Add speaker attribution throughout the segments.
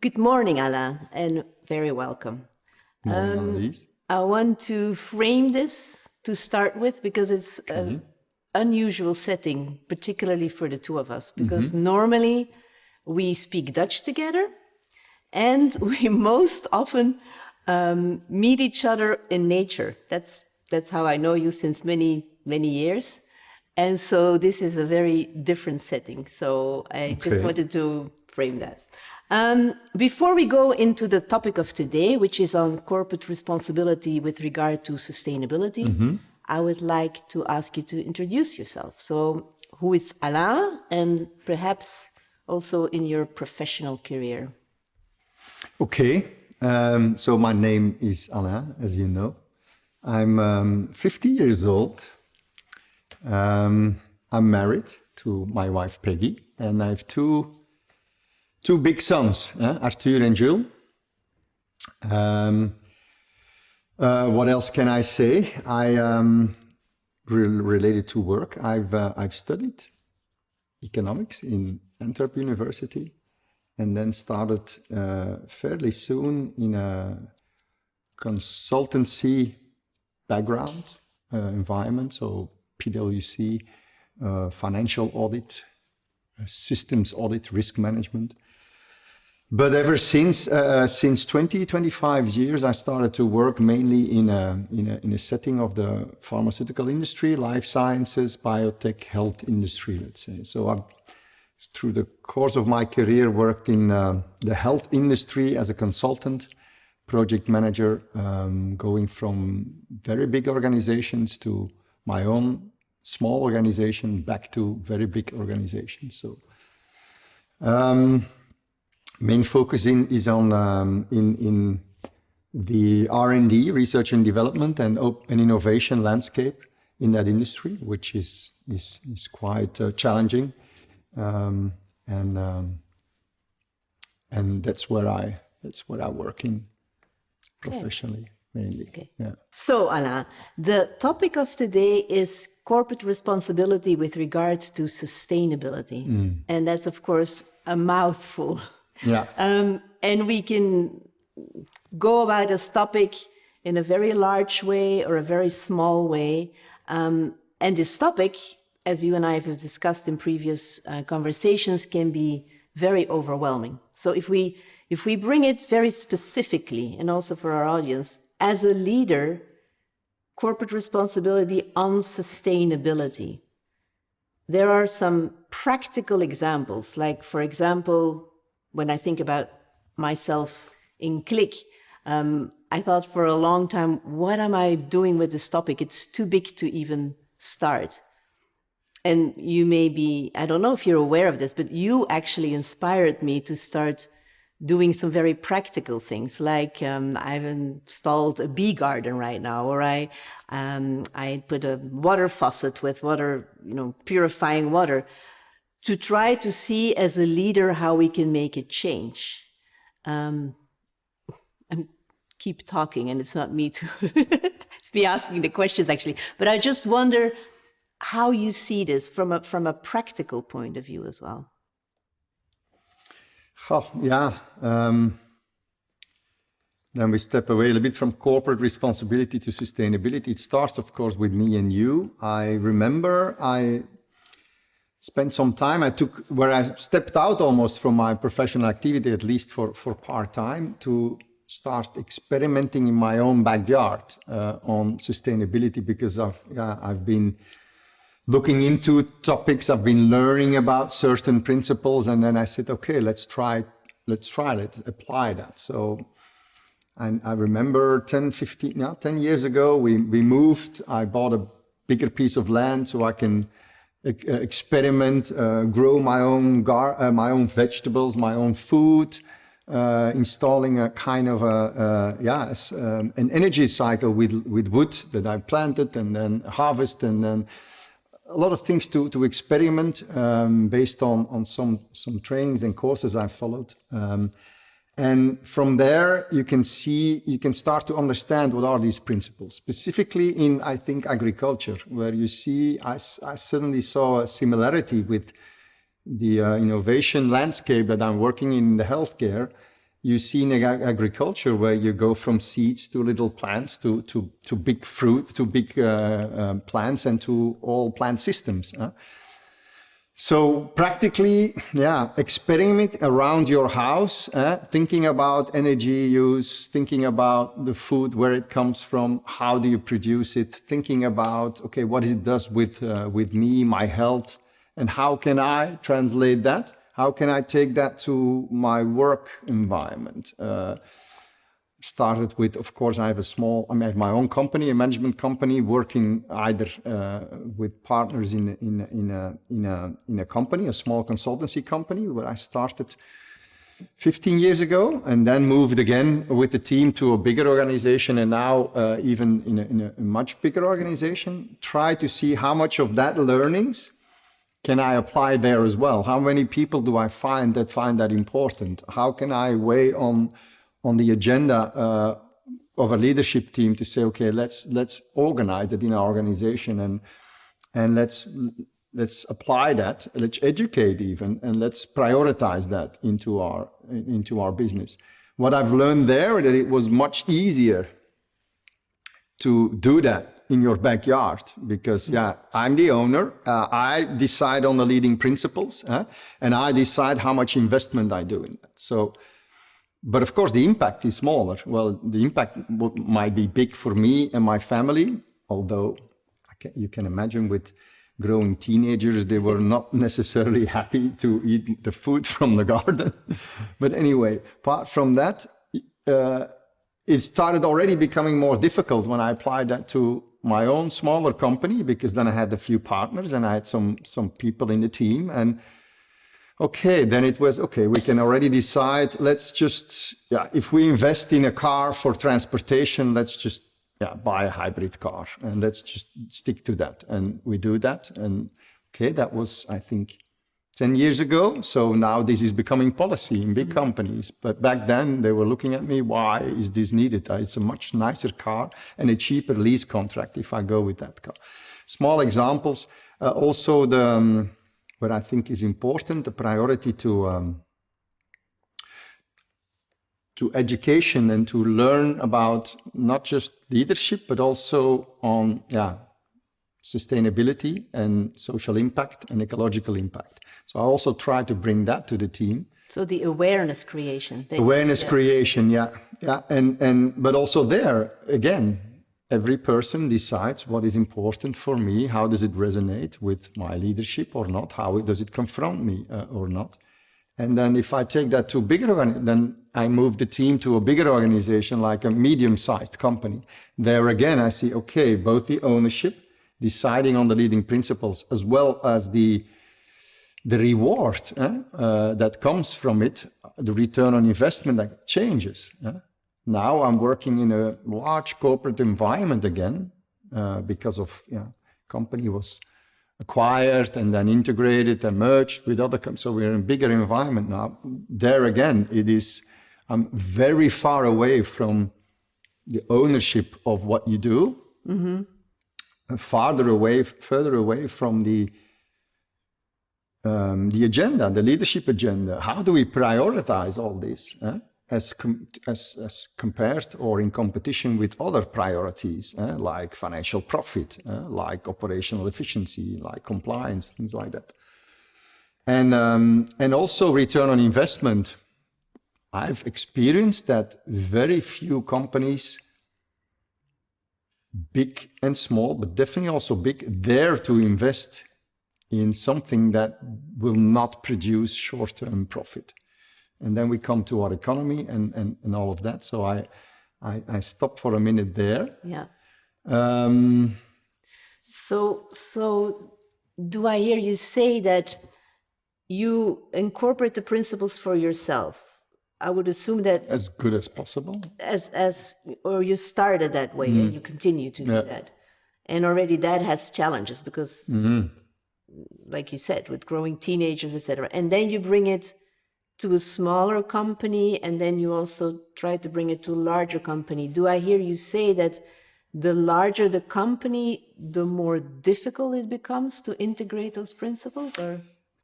Speaker 1: Good morning, Alain, and very welcome.
Speaker 2: Morning, Anneliese.
Speaker 1: I want to frame this to start with because it's an unusual setting, particularly for the two of us, because normally we speak Dutch together and we most often meet each other in nature. That's how I know you since many years. And so this is a very different setting. So I just wanted to frame that. Before we go into the topic of today, which is on corporate responsibility with regard to sustainability, I would like to ask you to introduce yourself. So who is Alain, and perhaps also in your professional career?
Speaker 2: Okay, so my name is Alain, as you know. I'm 50 years old. I'm married to my wife Peggy, and I have two big sons, Arthur and Jules. What else can I say? Related to work, I've studied economics in Antwerp University, and then started fairly soon in a consultancy background environment, so PwC, financial audit, systems audit, risk management. But ever since 25 years, I started to work mainly in a setting of the pharmaceutical industry, life sciences, biotech, health industry, let's say. So I've, through the course of my career, worked in the health industry as a consultant, project manager, going from very big organizations to my own small organization back to very big organizations. So main focus is on in the R&D, research and development, and innovation landscape in that industry, which is quite challenging, and that's where I work in professionally mainly.
Speaker 1: Okay.
Speaker 2: Yeah.
Speaker 1: So Alain, the topic of today is corporate responsibility with regards to sustainability, and that's of course a mouthful.
Speaker 2: Yeah.
Speaker 1: And we can go about this topic in a very large way or a very small way. And this topic, as you and I have discussed in previous conversations, can be very overwhelming. So if we bring it very specifically, and also for our audience, as a leader, corporate responsibility on sustainability, there are some practical examples, like, for example, when I think about myself in Qlick, I thought for a long time, what am I doing with this topic? It's too big to even start. And you may be, I don't know if you're aware of this, but you actually inspired me to start doing some very practical things, like I've installed a bee garden right now, or I put a water faucet with water, purifying water, to try to see as a leader how we can make a change. I keep talking, and it's not me to it's me asking the questions actually, but I just wonder how you see this from a practical point of view as well.
Speaker 2: Oh, yeah. Then we step away a little bit from corporate responsibility to sustainability. It starts, of course, with me and you. I remember I spent some time, where I stepped out almost from my professional activity, at least for part-time, to start experimenting in my own backyard on sustainability, because I've been looking into topics, I've been learning about certain principles, and then I said, okay, let's try it, apply that. So, and I remember 10 years ago, we moved. I bought a bigger piece of land so I can experiment, grow my own vegetables, my own food, installing a kind of an energy cycle with wood that I planted and then harvest, and then a lot of things to experiment based on some trainings and courses I've followed. And from there, you can start to understand what are these principles, specifically in, I think, agriculture, where you see, I suddenly saw a similarity with the innovation landscape that I'm working in the healthcare, you see in agriculture where you go from seeds to little plants to big fruit, to big plants, and to all plant systems. So practically, experiment around your house, thinking about energy use, thinking about the food, where it comes from, how do you produce it, thinking about, okay, what it does with me, my health, and how can I translate that? How can I take that to my work environment? Started with, of course, I have my own company, a management company, working either with partners in a company, a small consultancy company, where I started 15 years ago, and then moved again with the team to a bigger organization, and now even in a much bigger organization. Try to see how much of that learnings can I apply there as well. How many people do I find that important? How can I weigh on the agenda of a leadership team to say, okay, let's organize it in our organization, and let's apply that, let's educate even, and let's prioritize that into our business. What I've learned there, that it was much easier to do that in your backyard, because I'm the owner, I decide on the leading principles, and I decide how much investment I do in that. So, but of course the impact is smaller. Well, the impact might be big for me and my family, although you can imagine with growing teenagers, they were not necessarily happy to eat the food from the garden. But anyway, apart from that, it started already becoming more difficult when I applied that to my own smaller company, because then I had a few partners and I had some people in the team, and okay, then it was, okay, we can already decide, let's just, if we invest in a car for transportation, let's just buy a hybrid car, and let's just stick to that. And we do that, and okay, that was, I think, 10 years ago. So now this is becoming policy in big companies. But back then they were looking at me, why is this needed? It's a much nicer car and a cheaper lease contract if I go with that car. Small examples. Also what I think is important, the priority to education and to learn about not just leadership, but also on sustainability and social impact and ecological impact. So I also try to bring that to the team.
Speaker 1: So the awareness creation.
Speaker 2: Creation, but also there, again, every person decides what is important for me, how does it resonate with my leadership or not, how does it confront me or not. And then if I take that to a bigger organization, then I move the team to a bigger organization, like a medium-sized company. There again, I see, okay, both the ownership, deciding on the leading principles, as well as the reward that comes from it, the return on investment, that changes. Now I'm working in a large corporate environment again, because of company was acquired and then integrated and merged with other companies. So we're in a bigger environment now. There again, I'm very far away from the ownership of what you do, further away from the agenda, the leadership agenda. How do we prioritize all this as compared or in competition with other priorities, like financial profit, like operational efficiency, like compliance, things like that. And also return on investment. I've experienced that very few companies, big and small, but definitely also big, dare to invest in something that will not produce short-term profit. And then we come to our economy and all of that. So I stop for a minute there.
Speaker 1: Yeah. So do I hear you say that you incorporate the principles for yourself? I would assume that
Speaker 2: as good as possible.
Speaker 1: Or you started that way and you continue to do that. And already that has challenges because, like you said, with growing teenagers, etc. And then you bring it to a smaller company, and then you also try to bring it to a larger company. Do I hear you say that the larger the company, the more difficult it becomes to integrate those principles? Or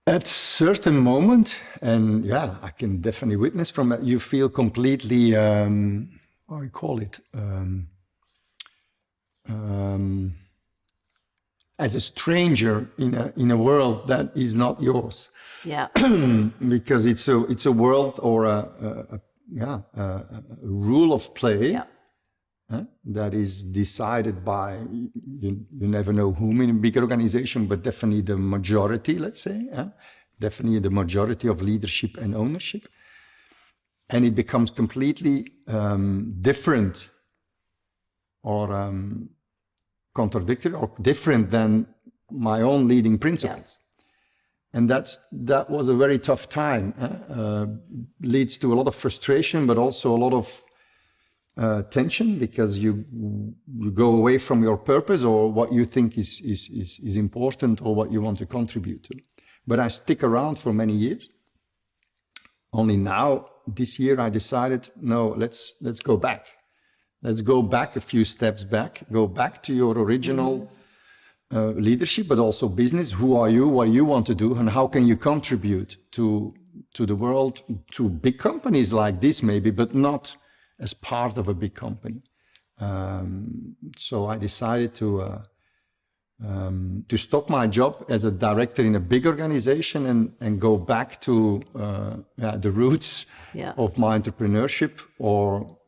Speaker 2: At certain moment, and yeah, I can definitely witness from that, you feel completely, how do you call it, as a stranger in a world that is not yours,
Speaker 1: Yeah.
Speaker 2: because it's a world or a rule of play.
Speaker 1: Yeah.
Speaker 2: That is decided by, you never know whom in a big organization, but definitely the majority, let's say, definitely the majority of leadership and ownership. And it becomes completely different or contradictory or different than my own leading principles. Yeah. And that was a very tough time. Leads to a lot of frustration, but also a lot of tension, because you go away from your purpose or what you think is important or what you want to contribute to. But I stick around for many years. Only now, this year, I decided, no, let's go back. Let's go back a few steps back, go back to your original leadership, but also business. Who are you? What do you want to do? And how can you contribute to the world, to big companies like this maybe, but not as part of a big company. So I decided to stop my job as a director in a big organization and go back to the roots of my entrepreneurship, or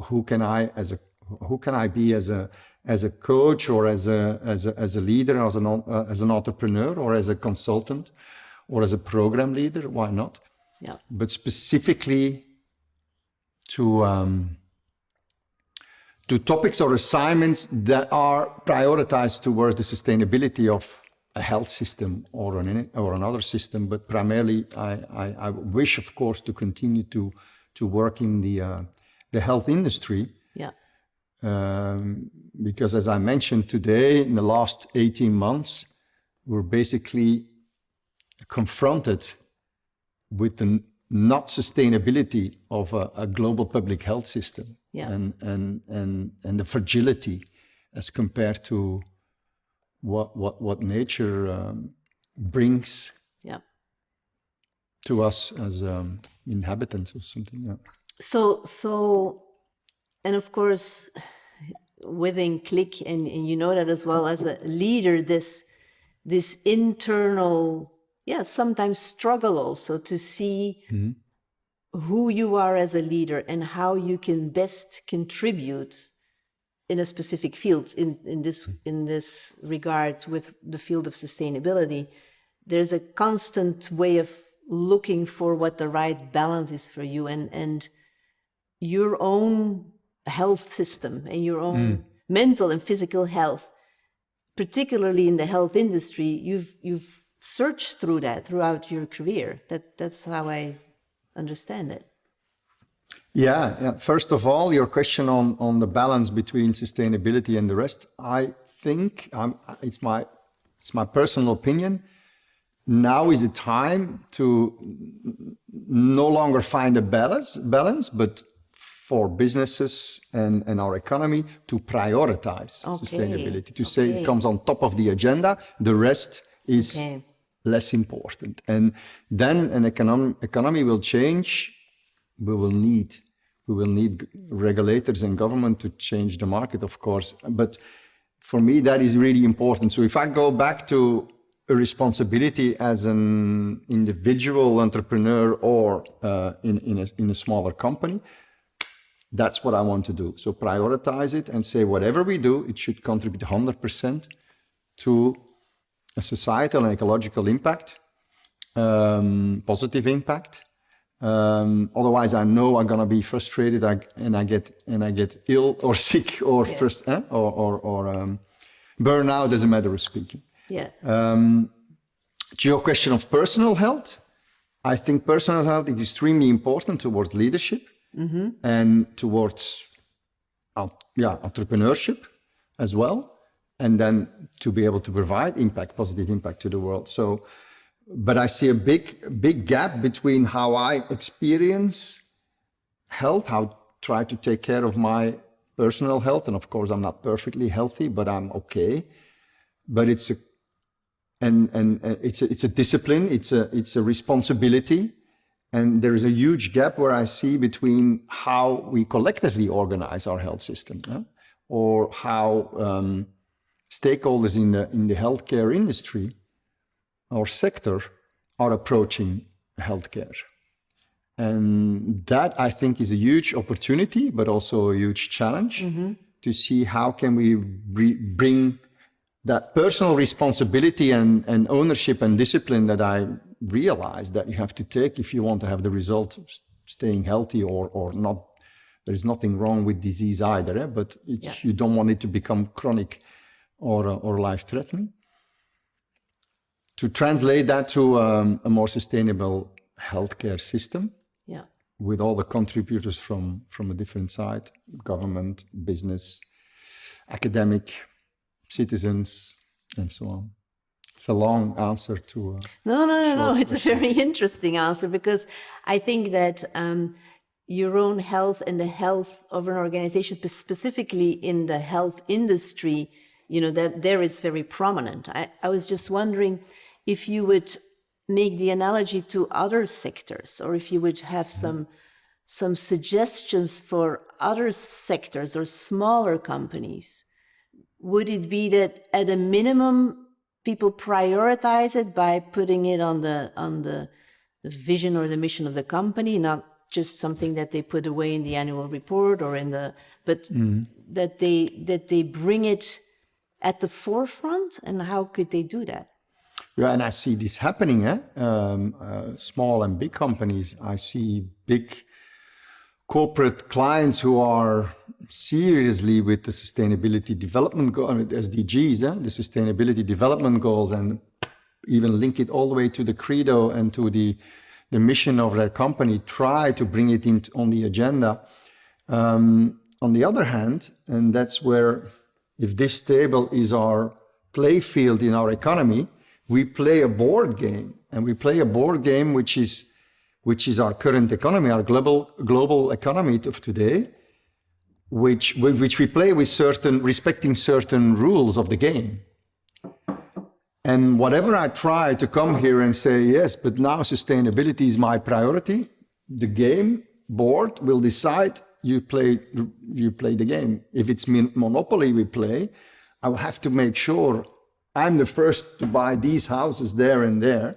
Speaker 2: who can I be as a coach, or as a leader, as an entrepreneur, or as a consultant, or as a program leader. Why not? Yeah. But specifically to topics or assignments that are prioritized towards the sustainability of a health system or another system. But primarily, I wish, of course, to continue to work in the health industry. Yeah. Because as I mentioned today, in the last 18 months, we're basically confronted with the not sustainability of a global public health system, and the fragility as compared to what nature brings to us as inhabitants or something. Yeah.
Speaker 1: So, and of course, within Qlick, and you know that as well as a leader, this internal, sometimes struggle also to see who you are as a leader and how you can best contribute in a specific field. In this regard, with the field of sustainability, there's a constant way of looking for what the right balance is for you, and your own health system and your own mental and physical health, particularly in the health industry. You've searched through that throughout your career. That's how I understand it.
Speaker 2: Yeah. First of all, your question on the balance between sustainability and the rest, I think it's my personal opinion. Now is the time to no longer find a balance, but for businesses and our economy to prioritize sustainability, to say it comes on top of the agenda, the rest is less important. And then an economy will change. We will need regulators and government to change the market, of course. But for me, that is really important. So if I go back to a responsibility as an individual entrepreneur or in a smaller company, that's what I want to do. So prioritize it and say whatever we do, it should contribute 100% to a societal and ecological impact, positive impact. Otherwise, I know I'm gonna be frustrated and I get ill or sick or burnout, as a matter of speaking. Yeah. To your question of personal health, I think personal health is extremely important towards leadership and towards entrepreneurship as well, and then to be able to provide positive impact to the world. So, but I see a big gap between how I experience health, how try to take care of my personal health, and of course I'm not perfectly healthy, but I'm okay. But it's and it's a discipline, it's a responsibility, and there is a huge gap where I see between how we collectively organize our health system, or how stakeholders in the healthcare industry or sector are approaching healthcare. And that, I think, is a huge opportunity, but also a huge challenge to see how can we bring that personal responsibility and ownership and discipline that I realize that you have to take if you want to have the result of staying healthy or not. There is nothing wrong with disease either, but you don't want it to become chronic or life-threatening. To translate that to a more sustainable healthcare system, with all the contributors from a different side, government, business, academic, citizens, and so on. It's a long answer to
Speaker 1: No. It's a very interesting answer, because I think that your own health and the health of an organization, specifically in the health industry, that there is very prominent. I was just wondering if you would make the analogy to other sectors, or if you would have some suggestions for other sectors or smaller companies. Would it be that at a minimum people prioritize it by putting it on the vision or the mission of the company, not just something that they put away in the annual report or that they bring it at the forefront? And how could they do that?
Speaker 2: Yeah, and I see this happening, small and big companies. I see big corporate clients who are seriously with the sustainability development goals, SDGs, the sustainability development goals, and even link it all the way to the credo and to the mission of their company, try to bring it on the agenda. On the other hand, and that's where, if this table is our play field in our economy, we play a board game, and we play a board game which is our current economy, our global economy of today, which we play with respecting certain rules of the game. And whatever I try to come here and say, yes, but now sustainability is my priority, the game board will decide you play the game. If it's Monopoly we play, I will have to make sure I'm the first to buy these houses there and there.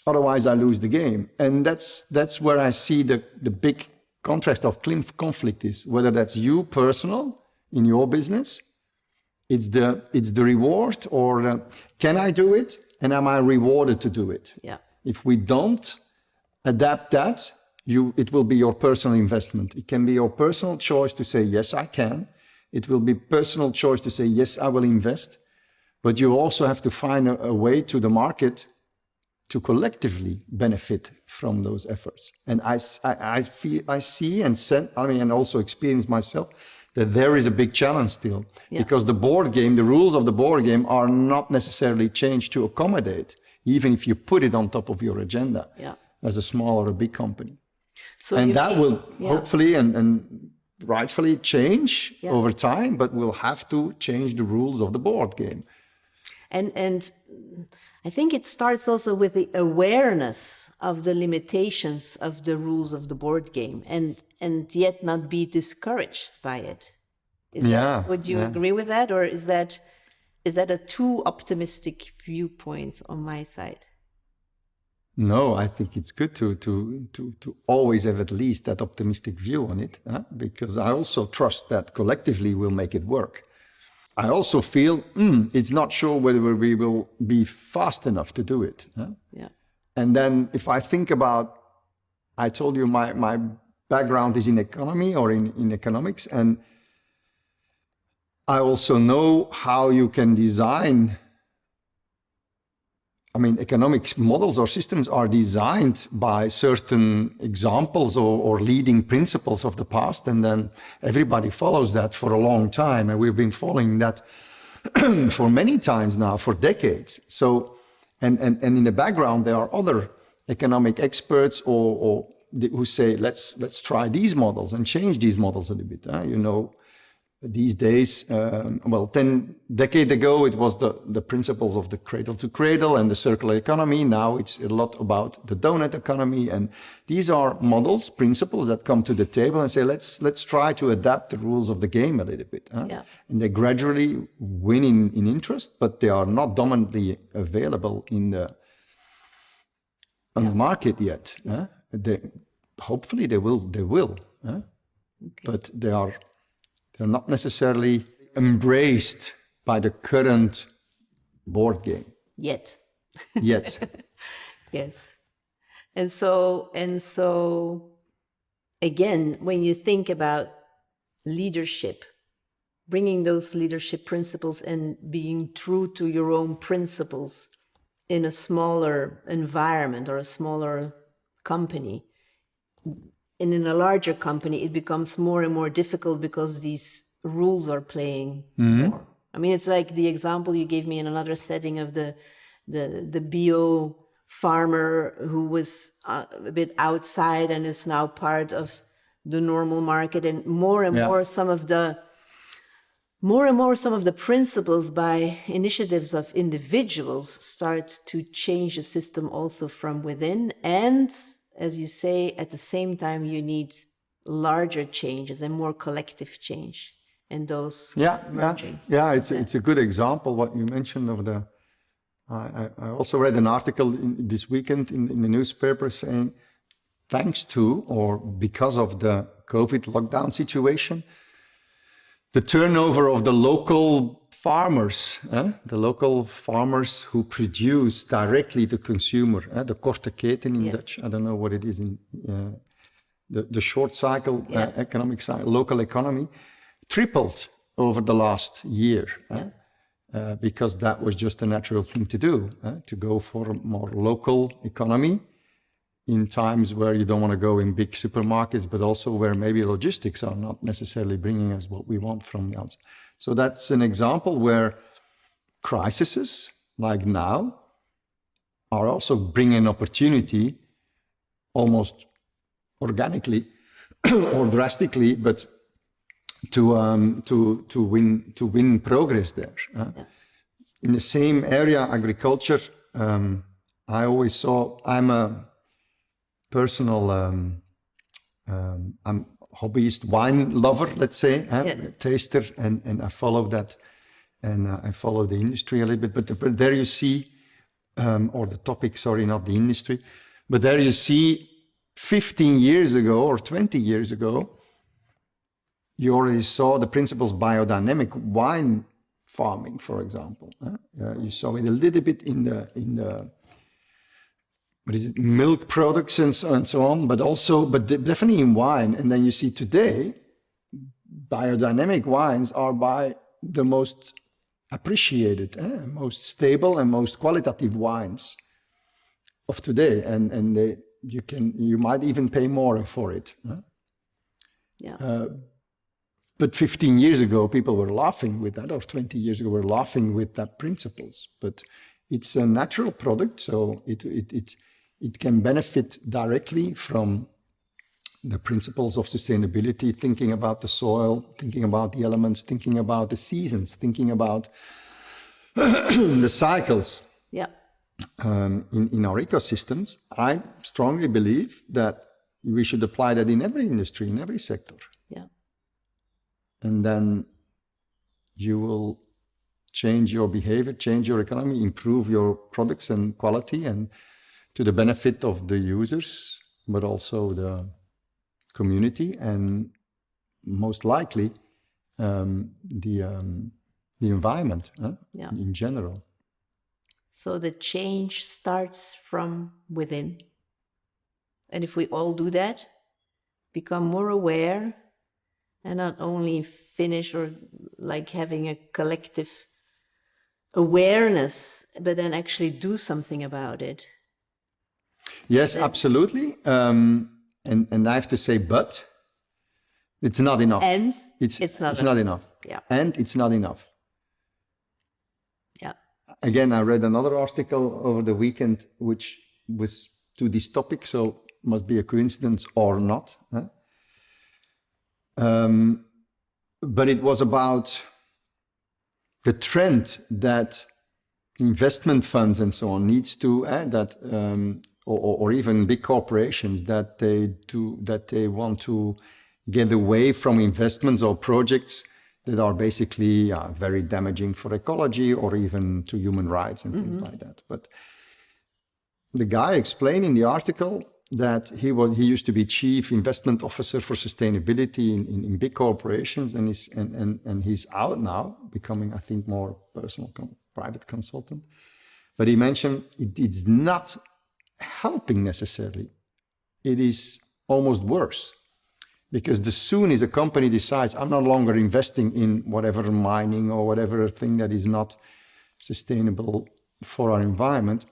Speaker 2: Otherwise, I lose the game. And that's where I see the big contrast of conflict is, whether that's you personal in your business, it's the reward, or can I do it, and am I rewarded to do it?
Speaker 1: Yeah.
Speaker 2: If we don't adapt that, it will be your personal investment. It can be your personal choice to say, yes, I can. It will be personal choice to say, yes, I will invest. But you also have to find a way to the market to collectively benefit from those efforts. And I see and also experience myself that there is a big challenge still, because the board game, the rules of the board game are not necessarily changed to accommodate, even if you put it on top of your agenda as a small or a big company. So and that will hopefully and rightfully change over time, but we'll have to change the rules of the board game.
Speaker 1: And I think it starts also with the awareness of the limitations of the rules of the board game, and yet not be discouraged by it. Would you agree with that, or is that a too optimistic viewpoint on my side?
Speaker 2: No, I think it's good to always have at least that optimistic view on it, because I also trust that collectively we'll make it work. I also feel it's not sure whether we will be fast enough to do it. And then if I think about, I told you my background is in economy or in economics, and I also know how you can design. Economics models or systems are designed by certain examples or leading principles of the past, and then everybody follows that for a long time, and we've been following that for many times now, for decades. So, and in the background there are other economic experts who say let's try these models and change these models a little bit. these days, 10 decades ago, it was the principles of the cradle to cradle and the circular economy. Now it's a lot about the donut economy. And these are models, principles that come to the table and say, let's try to adapt the rules of the game a little bit. Huh? Yeah. And they gradually win in interest, but they are not dominantly available on the market yet. Huh? Hopefully they will. Huh? Okay. But they're not necessarily embraced by the current board game.
Speaker 1: Yet.
Speaker 2: Yes.
Speaker 1: And so again, when you think about leadership, bringing those leadership principles and being true to your own principles in a smaller environment or a smaller company, and in a larger company, it becomes more and more difficult because these rules are playing more. I mean, it's like the example you gave me in another setting of the bio farmer who was a bit outside and is now part of the normal market, and more and more some of the principles by initiatives of individuals start to change the system also from within. And as you say, at the same time, you need larger changes and more collective change, and those merging.
Speaker 2: It's a good example what you mentioned of the. I also read an article this weekend in the newspaper saying, thanks to or because of the COVID lockdown situation, the turnover of the local farmers, who produce directly to consumer, the korte keten in Dutch, I don't know what it is in the short cycle, economic cycle, local economy, tripled over the last year, because that was just a natural thing to do, to go for a more local economy in times where you don't want to go in big supermarkets, but also where maybe logistics are not necessarily bringing us what we want from the outside. So that's an example where crises like now are also bringing an opportunity almost organically or drastically, but to win progress there. In the same area, agriculture, I always saw, I'm a personal, I'm hobbyist wine lover, let's say, taster, and I follow that, and I follow the industry a little bit. But there you see, or the topic, sorry, not the industry, but there you see 15 years ago or 20 years ago, you already saw the principles of biodynamic wine farming, for example. You saw it a little bit in the what is it, milk products and so on, but definitely in wine. And then you see today, biodynamic wines are by the most appreciated, most stable and most qualitative wines of today. And you might even pay more for it. But 15 years ago, people were laughing with that, or 20 years ago, were laughing with that principles. But it's a natural product, so it can benefit directly from the principles of sustainability, thinking about the soil, thinking about the elements, thinking about the seasons, thinking about the cycles in our ecosystems. I strongly believe that we should apply that in every industry, in every sector. And then you will change your behavior, change your economy, improve your products and quality, and to the benefit of the users, but also the community, and most likely the environment in general.
Speaker 1: So the change starts from within. And if we all do that, become more aware, and not only finish or like having a collective awareness, but then actually do something about it.
Speaker 2: Yes, absolutely. And I have to say, but it's not enough.
Speaker 1: And it's not
Speaker 2: enough.
Speaker 1: Yeah.
Speaker 2: And it's not enough.
Speaker 1: Yeah.
Speaker 2: Again, I read another article over the weekend, which was to this topic, so must be a coincidence or not. but it was about the trend that investment funds and so on needs to or even big corporations that they want to get away from investments or projects that are basically very damaging for ecology or even to human rights and things like that. But the guy explained in the article that he used to be chief investment officer for sustainability in big corporations, and he's out now, becoming, I think, more personal private consultant. But he mentioned it's not helping necessarily. It is almost worse, because as soon as a company decides I'm no longer investing in whatever mining or whatever thing that is not sustainable for our environment,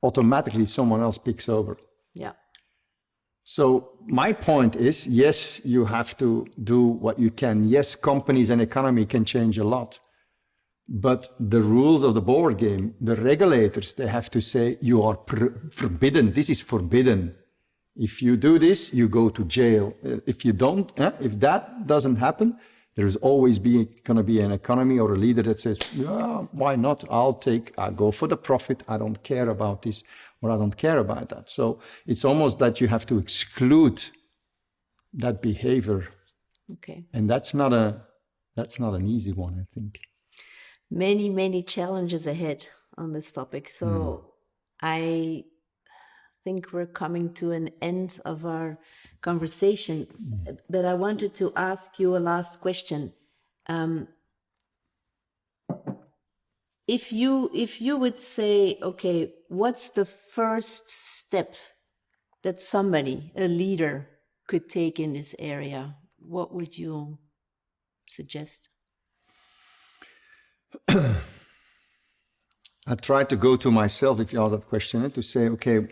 Speaker 2: automatically someone else picks over.
Speaker 1: Yeah.
Speaker 2: So my point is, yes, you have to do what you can. Yes, companies and economy can change a lot. But the rules of the board game, the regulators, they have to say, you are forbidden. This is forbidden. If you do this, you go to jail. If you don't, if that doesn't happen, there is always going to be an economy or a leader that says, yeah, why not? I'll go for the profit. I don't care about this, or I don't care about that. So it's almost that you have to exclude that behavior.
Speaker 1: Okay.
Speaker 2: And that's not an easy one, I think.
Speaker 1: Many, many challenges ahead on this topic. So I think we're coming to an end of our conversation, but I wanted to ask you a last question. If you would say, okay, what's the first step that somebody, a leader, could take in this area, what would you suggest?
Speaker 2: I try to go to myself, if you ask that question, to say, okay,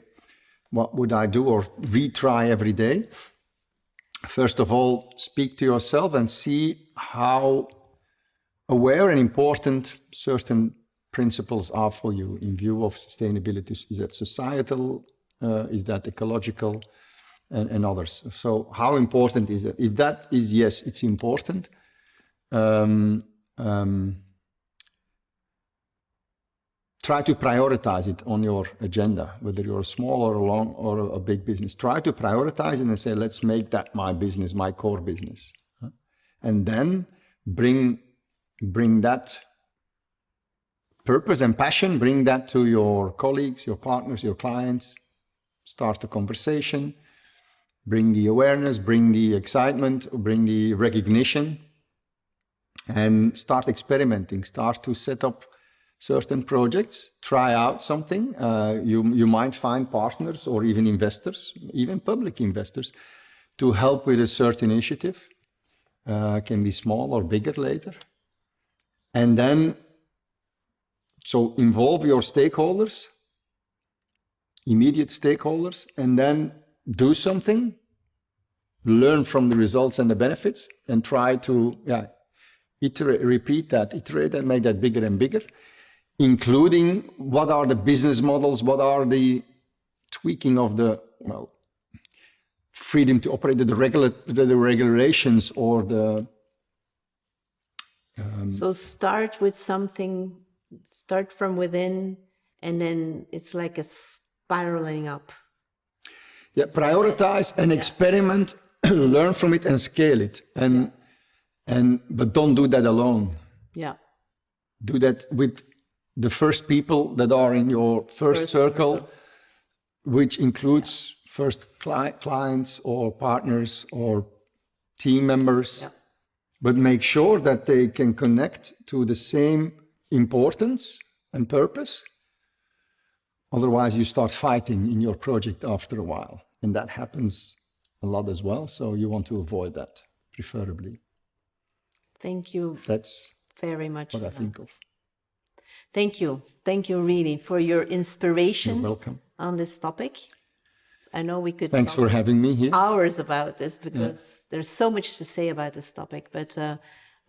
Speaker 2: what would I do or retry every day? First of all, speak to yourself and see how aware and important certain principles are for you in view of sustainability. Is that societal? Is that ecological? And others. So how important is that? If that is yes, it's important. Try to prioritize it on your agenda, whether you're a small or a long or a big business. Try to prioritize it and say, let's make that my business, my core business. And then bring that purpose and passion, bring that to your colleagues, your partners, your clients. Start a conversation, bring the awareness, bring the excitement, bring the recognition, and start experimenting. Start to set up certain projects, try out something. You might find partners or even investors, even public investors, to help with a certain initiative. Can be small or bigger later. And then, so involve your stakeholders, immediate stakeholders, and then do something, learn from the results and the benefits, and try to iterate and make that bigger and bigger, including what are the business models, what are the tweaking of the freedom to operate, the regulations or the...
Speaker 1: So start with something, start from within, and then it's like a spiraling up.
Speaker 2: Yeah, prioritize and experiment, learn from it and scale it. But don't do that alone.
Speaker 1: Yeah.
Speaker 2: Do that with the first people that are in your first circle, which includes first clients or partners or team members. Yeah. But make sure that they can connect to the same importance and purpose. Otherwise, you start fighting in your project after a while. And that happens a lot as well. So you want to avoid that, preferably.
Speaker 1: Thank you.
Speaker 2: That's
Speaker 1: very much
Speaker 2: what I think of.
Speaker 1: Thank you. Thank you really for your inspiration.
Speaker 2: You're welcome.
Speaker 1: On this topic. I know we could
Speaker 2: Thanks for having me here.
Speaker 1: Hours about this because there's so much to say about this topic, but I've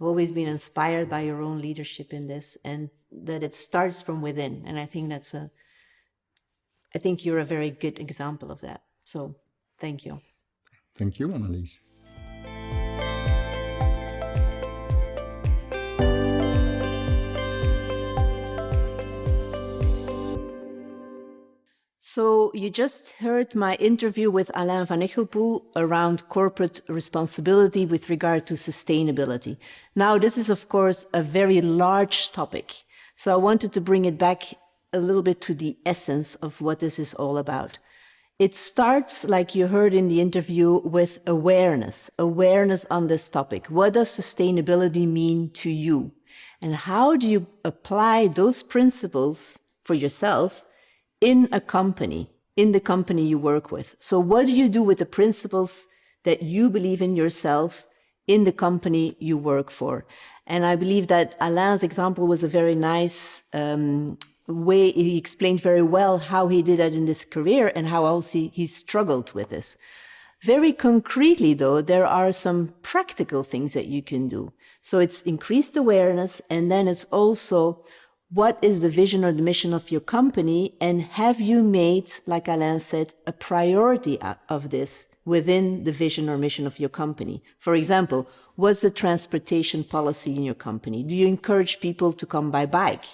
Speaker 1: always been inspired by your own leadership in this and that it starts from within. And I think I think you're a very good example of that. So thank you.
Speaker 2: Thank you, Anneliese.
Speaker 1: So you just heard my interview with Alain Van Echelpoel around corporate responsibility with regard to sustainability. Now, this is, of course, a very large topic. So I wanted to bring it back a little bit to the essence of what this is all about. It starts, like you heard in the interview, with awareness on this topic. What does sustainability mean to you? And how do you apply those principles for yourself in a company, in the company you work with? So what do you do with the principles that you believe in yourself in the company you work for? And I believe that Alain's example was a very nice way. He explained very well how he did that in his career and how else he struggled with this. Very concretely, though, there are some practical things that you can do. So it's increased awareness, and then it's also what is the vision or the mission of your company, and have you made, like Alain said, a priority of this within the vision or mission of your company? For example, what's the transportation policy in your company? Do you encourage people to come by bike?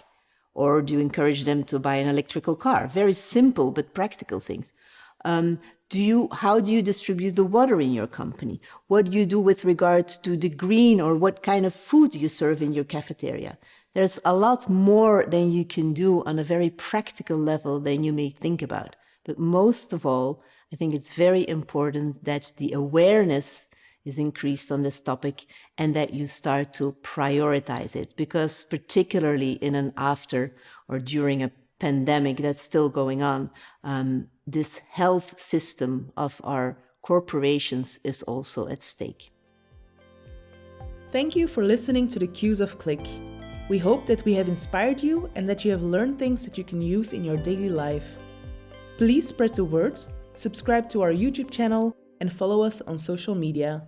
Speaker 1: Or do you encourage them to buy an electrical car? Very simple but practical things. How do you distribute the water in your company? What do you do with regard to the green, or what kind of food you serve in your cafeteria? There's a lot more than you can do on a very practical level than you may think about. But most of all, I think it's very important that the awareness is increased on this topic and that you start to prioritize it, because particularly in an after or during a pandemic that's still going on, this health system of our corporations is also at stake.
Speaker 3: Thank you for listening to the Q's of Qlick. We hope that we have inspired you and that you have learned things that you can use in your daily life. Please spread the word, subscribe to our YouTube channel, and follow us on social media.